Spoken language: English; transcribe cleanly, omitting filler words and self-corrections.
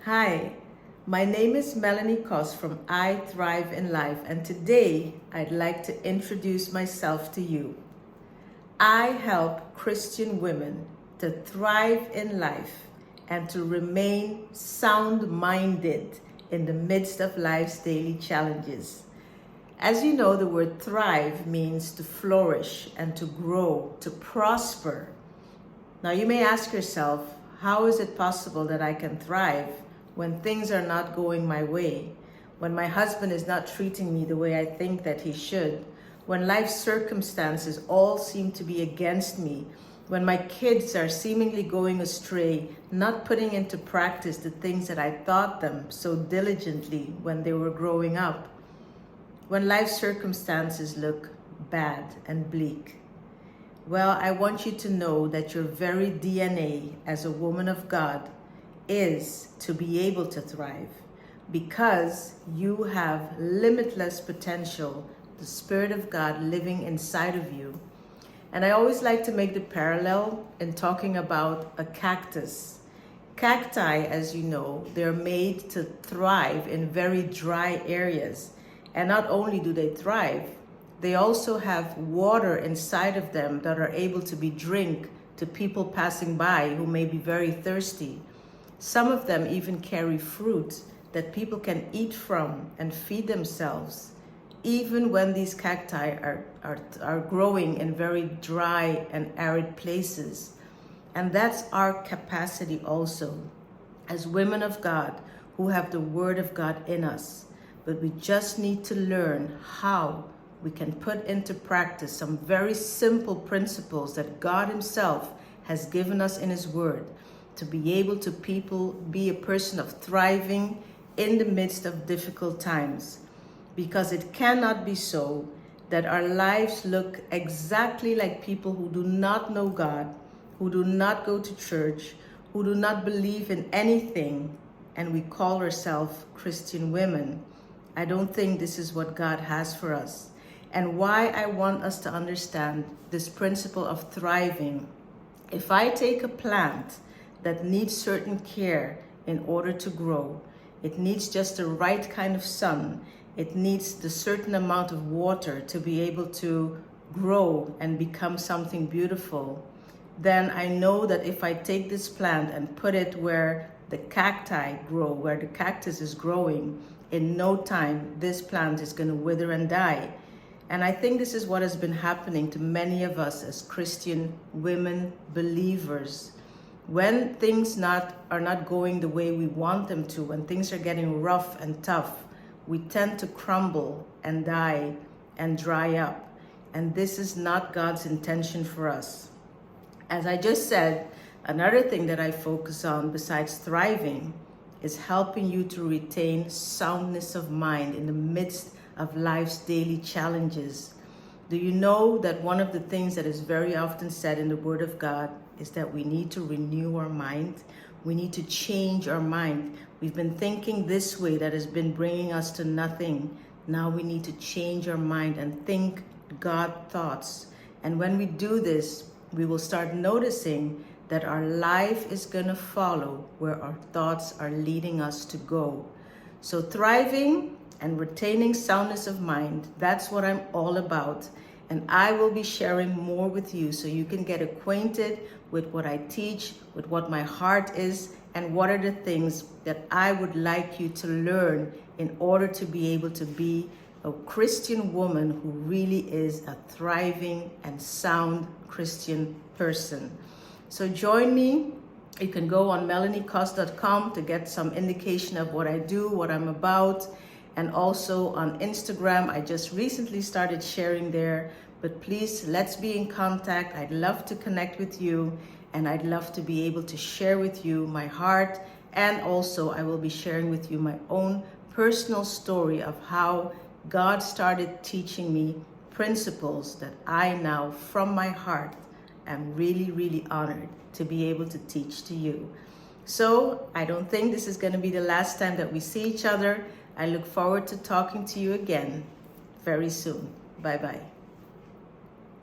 Hi, my name is Melanie Kos from I Thrive in Life, and today I'd like to introduce myself to you. I help Christian women to thrive in life and to remain sound-minded in the midst of life's daily challenges. As you know, the word thrive means to flourish and to grow, to prosper. Now you may ask yourself, how is it possible that I can thrive when things are not going my way, when my husband is not treating me the way I think that he should, when life's circumstances all seem to be against me, when my kids are seemingly going astray, not putting into practice the things that I taught them so diligently when they were growing up, when life's circumstances look bad and bleak? Well, I want you to know that your very DNA as a woman of God is to be able to thrive because you have limitless potential, the Spirit of God living inside of you. And I always like to make the parallel in talking about a cactus. Cacti, as you know, they're made to thrive in very dry areas. And not only do they thrive, they also have water inside of them that are able to be drink to people passing by who may be very thirsty. Some of them even carry fruit that people can eat from and feed themselves, even when these cacti are growing in very dry and arid places. And that's our capacity also as women of God who have the Word of God in us. But we just need to learn how we can put into practice some very simple principles that God Himself has given us in His Word to be able to be a person of thriving in the midst of difficult times. Because it cannot be so that our lives look exactly like people who do not know God, who do not go to church, who do not believe in anything, and we call ourselves Christian women. I don't think this is what God has for us. And why I want us to understand this principle of thriving. If I take a plant that needs certain care in order to grow, it needs just the right kind of sun, it needs the certain amount of water to be able to grow and become something beautiful, then I know that if I take this plant and put it where the cacti grow, where the cactus is growing, in no time this plant is going to wither and die. And I think this is what has been happening to many of us as Christian women believers. When things are not going the way we want them to, when things are getting rough and tough, we tend to crumble and die and dry up. And this is not God's intention for us. As I just said, another thing that I focus on besides thriving is helping you to retain soundness of mind in the midst of life's daily challenges. Do you know that one of the things that is very often said in the Word of God is that we need to renew our mind? We need to change our mind. We've been thinking this way that has been bringing us to nothing. Now we need to change our mind and think God thoughts. And when we do this, we will start noticing that our life is going to follow where our thoughts are leading us to go. So thriving and retaining soundness of mind, that's what I'm all about. And I will be sharing more with you so you can get acquainted with what I teach, with what my heart is, and what are the things that I would like you to learn in order to be able to be a Christian woman who really is a thriving and sound Christian person. So join me. You can go on melaniekos.com to get some indication of what I do, what I'm about. And also on Instagram, I just recently started sharing there. But please, let's be in contact. I'd love to connect with you, and I'd love to be able to share with you my heart. And also, I will be sharing with you my own personal story of how God started teaching me principles that I now, from my heart, am really, really honored to be able to teach to you. So I don't think this is going to be the last time that we see each other. I look forward to talking to you again very soon. Bye-bye.